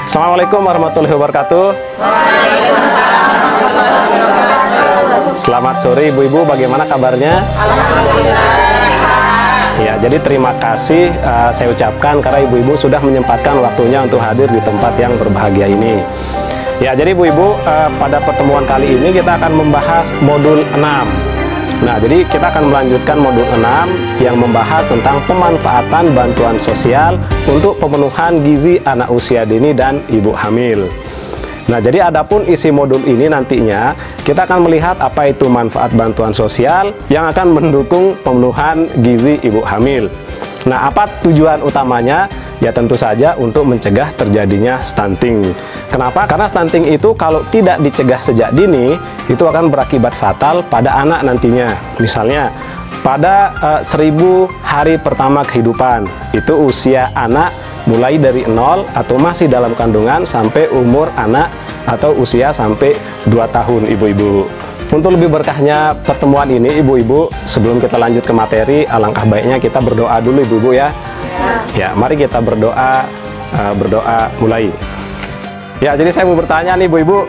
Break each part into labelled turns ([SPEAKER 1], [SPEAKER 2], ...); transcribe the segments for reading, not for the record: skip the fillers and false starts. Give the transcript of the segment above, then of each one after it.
[SPEAKER 1] Assalamualaikum warahmatullahi wabarakatuh. Selamat sore ibu-ibu, bagaimana kabarnya? Ya, jadi terima kasih saya ucapkan karena ibu-ibu sudah menyempatkan waktunya untuk hadir di tempat yang berbahagia ini. Ya, jadi ibu-ibu pada pertemuan kali ini kita akan membahas modul 6. Nah, jadi kita akan melanjutkan modul 6 yang membahas tentang pemanfaatan bantuan sosial untuk pemenuhan gizi anak usia dini dan ibu hamil. Nah, jadi adapun isi modul ini nantinya kita akan melihat apa itu manfaat bantuan sosial yang akan mendukung pemenuhan gizi ibu hamil. Nah, apa tujuan utamanya? Ya tentu saja untuk mencegah terjadinya stunting. Kenapa? Karena stunting itu kalau tidak dicegah sejak dini, itu akan berakibat fatal pada anak nantinya. Misalnya, pada 1000 hari pertama kehidupan, itu usia anak mulai dari 0 atau masih dalam kandungan sampai umur anak atau usia sampai 2 tahun ibu-ibu. Untuk lebih berkahnya pertemuan ini ibu-ibu, sebelum kita lanjut ke materi, alangkah baiknya kita berdoa dulu ibu-ibu ya. Ya, mari kita berdoa mulai. Ya, jadi saya mau bertanya nih ibu-ibu.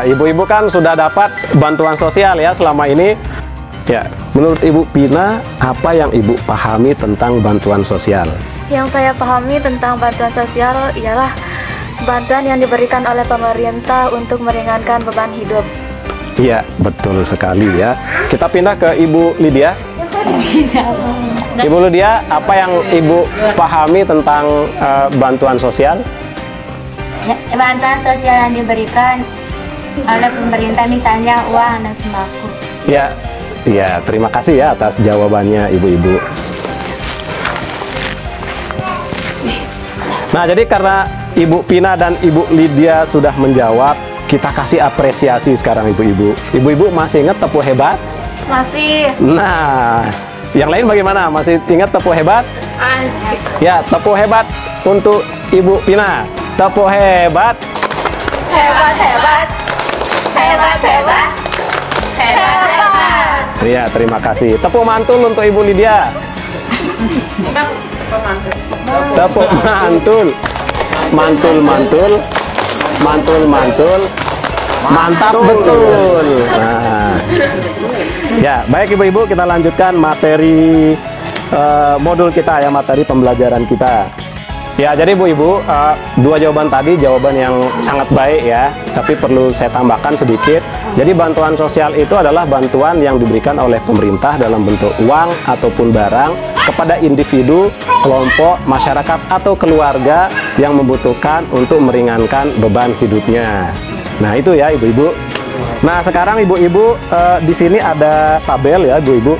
[SPEAKER 1] Ibu-ibu kan sudah dapat bantuan sosial ya selama ini. Ya, menurut Ibu Pina, apa yang Ibu pahami tentang bantuan sosial?
[SPEAKER 2] Yang saya pahami tentang bantuan sosial ialah bantuan yang diberikan oleh pemerintah untuk meringankan beban hidup.
[SPEAKER 1] Iya, betul sekali ya. Kita pindah ke Ibu Lydia. Ibu Lydia, apa yang Ibu pahami tentang bantuan sosial?
[SPEAKER 3] Ya, bantuan sosial yang diberikan oleh pemerintah, misalnya uang dan sembako.
[SPEAKER 1] Ya, terima kasih ya atas jawabannya ibu-ibu. Nah, jadi karena Ibu Pina dan Ibu Lydia sudah menjawab, kita kasih apresiasi sekarang ibu-ibu. Ibu-ibu masih ingat tepuk hebat?
[SPEAKER 2] Masih.
[SPEAKER 1] Nah, yang lain bagaimana? Masih ingat tepuk hebat?
[SPEAKER 2] Masih.
[SPEAKER 1] Ya, tepuk hebat untuk Ibu Pina. Tepuk hebat.
[SPEAKER 2] Hebat, hebat. Hebat, hebat. Hebat, hebat.
[SPEAKER 1] Iya, terima kasih. Tepuk mantul untuk Ibu Lydia. Tepuk mantul. Mantul, mantul. Mantul, mantul. Mantap betul. Nah. Ya, baik ibu-ibu, kita lanjutkan materi modul kita ya, materi pembelajaran kita. Ya, jadi ibu-ibu, dua jawaban tadi jawaban yang sangat baik ya, tapi perlu saya tambahkan sedikit. Jadi bantuan sosial itu adalah bantuan yang diberikan oleh pemerintah dalam bentuk uang ataupun barang kepada individu, kelompok, masyarakat atau keluarga yang membutuhkan untuk meringankan beban hidupnya. Nah, itu ya ibu-ibu. Nah, sekarang ibu-ibu di sini ada tabel ya ibu-ibu.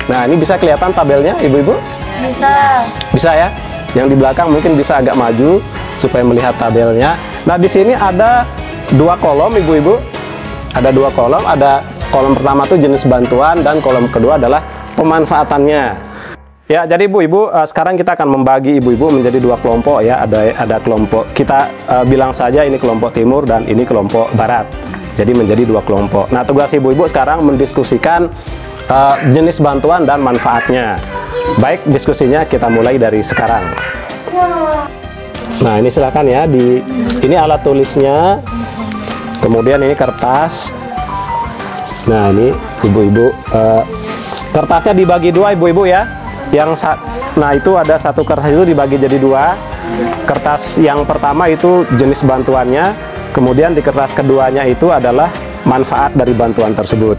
[SPEAKER 1] Nah, ini bisa kelihatan tabelnya ibu-ibu?
[SPEAKER 2] Bisa.
[SPEAKER 1] Bisa ya? Yang di belakang mungkin bisa agak maju supaya melihat tabelnya. Nah, di sini ada 2 kolom ibu-ibu. Ada 2 kolom, ada kolom pertama tuh jenis bantuan dan kolom kedua adalah pemanfaatannya. Ya, jadi ibu-ibu sekarang kita akan membagi ibu-ibu menjadi 2 kelompok ya. Ada kelompok, kita bilang saja ini kelompok timur dan ini kelompok barat. Jadi menjadi 2 kelompok. Nah, tugas ibu-ibu sekarang mendiskusikan jenis bantuan dan manfaatnya. Baik, diskusinya kita mulai dari sekarang. Nah, ini silakan ya, ini alat tulisnya. Kemudian ini kertas. Nah, ini ibu-ibu kertasnya dibagi 2 ibu-ibu ya. Nah, itu ada satu kertas itu dibagi jadi 2. Kertas yang pertama itu jenis bantuannya, kemudian di kertas keduanya itu adalah manfaat dari bantuan tersebut.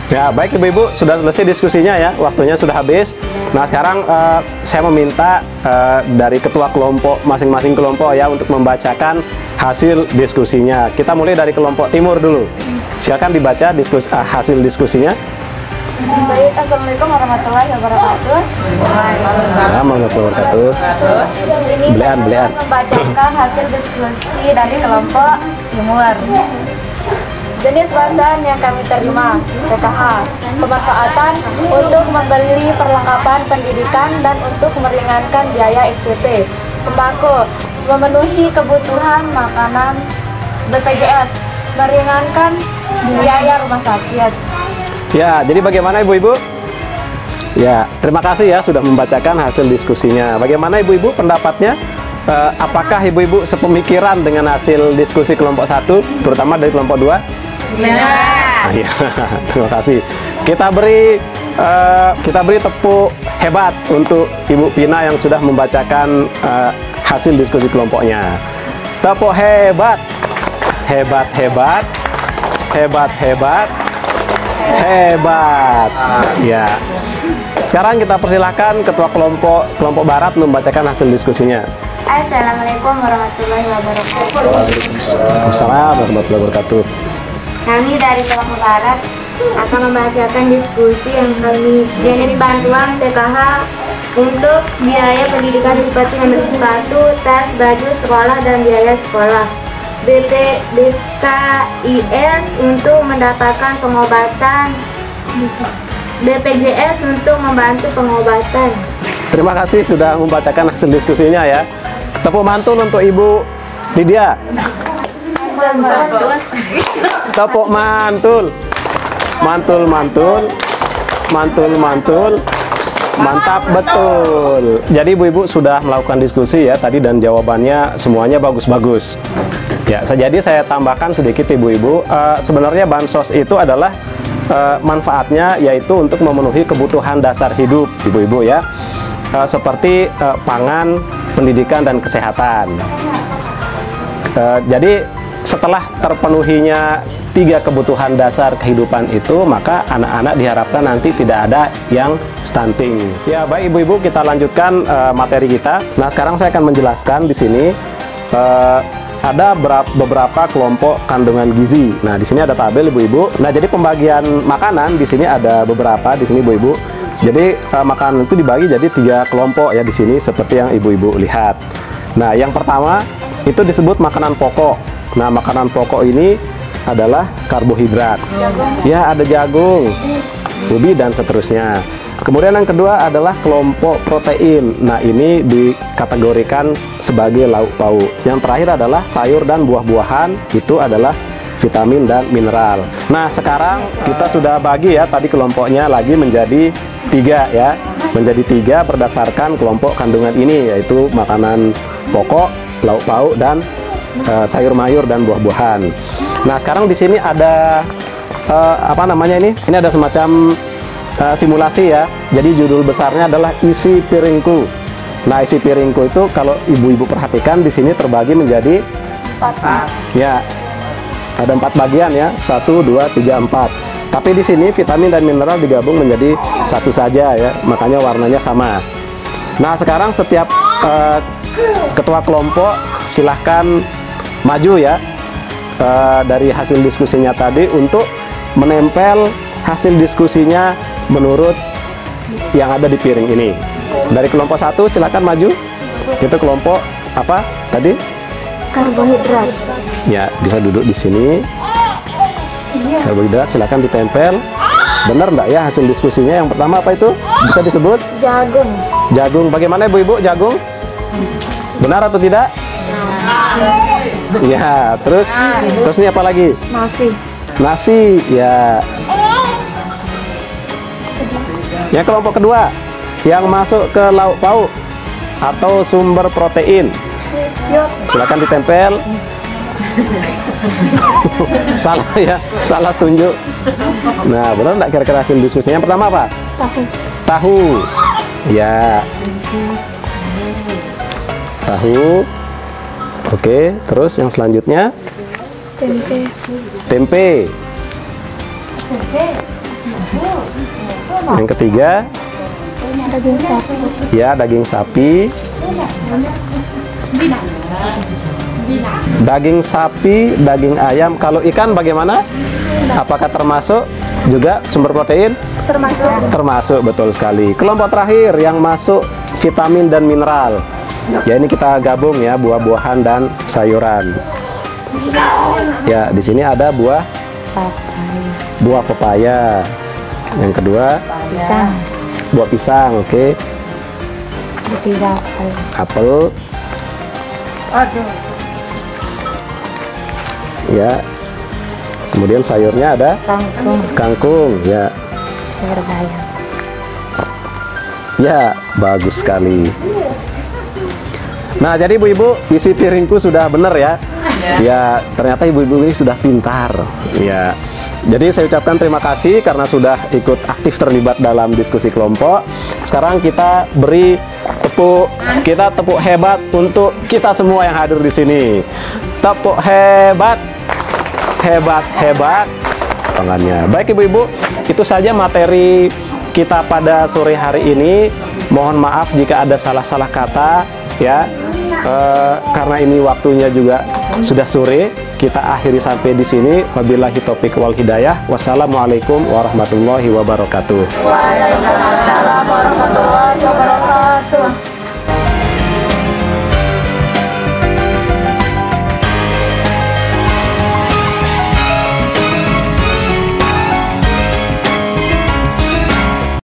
[SPEAKER 1] Ya, baik ibu-ibu, sudah selesai diskusinya ya, waktunya sudah habis. Nah, sekarang saya meminta dari ketua kelompok, masing-masing kelompok ya, untuk membacakan hasil diskusinya. Kita mulai dari kelompok timur dulu. Silakan dibaca hasil diskusinya.
[SPEAKER 2] Baik, assalamualaikum warahmatullahi wabarakatuh.
[SPEAKER 1] Waalaikumsalam warahmatullahi wabarakatuh.
[SPEAKER 2] Ini
[SPEAKER 1] Belian.
[SPEAKER 2] membacakan hasil diskusi dari kelompok timur. Jenis bantuan yang kami terima, PKH, pemanfaatan untuk membeli perlengkapan pendidikan dan untuk meringankan biaya SPP, sembako, memenuhi kebutuhan makanan, BPJS, meringankan biaya rumah sakit.
[SPEAKER 1] Ya, jadi bagaimana Ibu-Ibu? Ya, terima kasih ya sudah membacakan hasil diskusinya. Bagaimana Ibu-Ibu pendapatnya? Apakah Ibu-Ibu sepemikiran dengan hasil diskusi kelompok 1, terutama dari kelompok 2?
[SPEAKER 3] Benar.
[SPEAKER 1] Ya, terima kasih. Kita beri tepuk hebat untuk Ibu Pina yang sudah membacakan hasil diskusi kelompoknya. Tepuk hebat, hebat, hebat, hebat, hebat, hebat. Ya. Sekarang kita persilahkan Ketua kelompok Barat membacakan hasil diskusinya.
[SPEAKER 3] Assalamualaikum warahmatullahi wabarakatuh.
[SPEAKER 1] Waalaikumsalam warahmatullahi wabarakatuh.
[SPEAKER 3] Kami dari kelompok Barat akan membacakan diskusi yang kami jenis bantuan PKH untuk biaya pendidikan seperti ambil sepatu, tas, baju sekolah dan biaya sekolah. BKIS untuk mendapatkan pengobatan, BPJS untuk membantu pengobatan.
[SPEAKER 1] Terima kasih sudah membacakan hasil diskusinya ya. Tepuk mantul untuk Ibu Lydia. Tepuk mantul. Mantul, mantul. Mantul, mantul. Mantap betul. Jadi Ibu-Ibu sudah melakukan diskusi ya tadi dan jawabannya semuanya bagus-bagus. Ya, jadi saya tambahkan sedikit Ibu-Ibu. Sebenarnya bansos itu adalah manfaatnya yaitu untuk memenuhi kebutuhan dasar hidup Ibu-Ibu ya. Seperti pangan, pendidikan, dan kesehatan. Jadi setelah terpenuhinya 3 kebutuhan dasar kehidupan itu, maka anak-anak diharapkan nanti tidak ada yang stunting. Ya baik Ibu-Ibu, kita lanjutkan materi kita. Nah sekarang saya akan menjelaskan di sini ada beberapa kelompok kandungan gizi. Nah di sini ada tabel Ibu-Ibu. Nah jadi pembagian makanan di sini ada beberapa di sini Ibu-Ibu. Jadi makanan itu dibagi jadi 3 kelompok ya di sini seperti yang Ibu-Ibu lihat. Nah, yang pertama itu disebut makanan pokok. Nah, makanan pokok ini adalah karbohidrat. Ya, ada jagung, ubi dan seterusnya. Kemudian yang kedua adalah kelompok protein. Nah, ini dikategorikan sebagai lauk pauk. Yang terakhir adalah sayur dan buah-buahan, itu adalah vitamin dan mineral. Nah, sekarang kita sudah bagi ya tadi kelompoknya lagi menjadi 3 ya, menjadi 3 berdasarkan kelompok kandungan ini, yaitu makanan pokok, lauk pauk, dan sayur mayur dan buah-buahan. Nah sekarang di sini ada apa namanya ini? Ini ada semacam simulasi ya. Jadi judul besarnya adalah isi piringku. Nah isi piringku itu kalau Ibu-Ibu perhatikan di sini terbagi menjadi 4. Ya, ada 4 bagian ya, 1, 2, 3, 4. Tapi di sini vitamin dan mineral digabung menjadi satu saja ya, makanya warnanya sama. Nah sekarang setiap ketua kelompok silahkan maju ya dari hasil diskusinya tadi untuk menempel hasil diskusinya menurut yang ada di piring ini. Dari kelompok 1 silahkan maju. Itu kelompok apa tadi?
[SPEAKER 2] Karbohidrat.
[SPEAKER 1] Ya bisa duduk di sini. Karbohidrat silakan ditempel. Benar enggak ya hasil diskusinya? Yang pertama apa itu? Bisa disebut?
[SPEAKER 2] Jagung.
[SPEAKER 1] Jagung. Bagaimana Ibu-Ibu jagung? Benar atau tidak? Ya, terus ini apa lagi?
[SPEAKER 2] Nasi.
[SPEAKER 1] Nasi, ya. Yang kelompok kedua yang masuk ke lauk pauk atau sumber protein. Silakan ditempel. Salah ya, salah tunjuk. Nah, benar enggak kira-kira hasil diskusinya? Yang pertama apa?
[SPEAKER 2] Tahu.
[SPEAKER 1] Tahu. Ya. Tahu. Oke, terus yang selanjutnya?
[SPEAKER 2] Tempe.
[SPEAKER 1] Tempe. Yang ketiga?
[SPEAKER 2] Daging sapi.
[SPEAKER 1] Ya, daging sapi. Daging sapi, daging ayam. Kalau ikan bagaimana? Apakah termasuk juga sumber protein?
[SPEAKER 2] Termasuk.
[SPEAKER 1] Termasuk, betul sekali. Kelompok terakhir yang masuk vitamin dan mineral. Ya ini kita gabung ya, buah-buahan dan sayuran. Ya di sini ada buah
[SPEAKER 4] papaya.
[SPEAKER 1] Buah pepaya. Yang kedua,
[SPEAKER 4] Pisang.
[SPEAKER 1] buah pisang. Oke.
[SPEAKER 4] Ketiga apel.
[SPEAKER 1] Apel. Ya. Kemudian sayurnya ada
[SPEAKER 4] Kangkung.
[SPEAKER 1] kangkung. Ya.
[SPEAKER 4] Sayur bayam.
[SPEAKER 1] Ya, bagus sekali. Nah, jadi ibu-ibu, isi piringku sudah benar ya. Ya, ternyata ibu-ibu ini sudah pintar. Ya. Jadi saya ucapkan terima kasih karena sudah ikut aktif terlibat dalam diskusi kelompok. Sekarang kita beri tepuk hebat untuk kita semua yang hadir di sini. Tepuk hebat. Hebat tangannya. Baik ibu-ibu, itu saja materi kita pada sore hari ini. Mohon maaf jika ada salah-salah kata ya. Karena ini waktunya juga sudah sore, kita akhiri sampai di sini. Wabillahi taufiq wal hidayah. Wassalamualaikum warahmatullahi wabarakatuh.
[SPEAKER 2] Waalaikumsalam warahmatullahi wabarakatuh.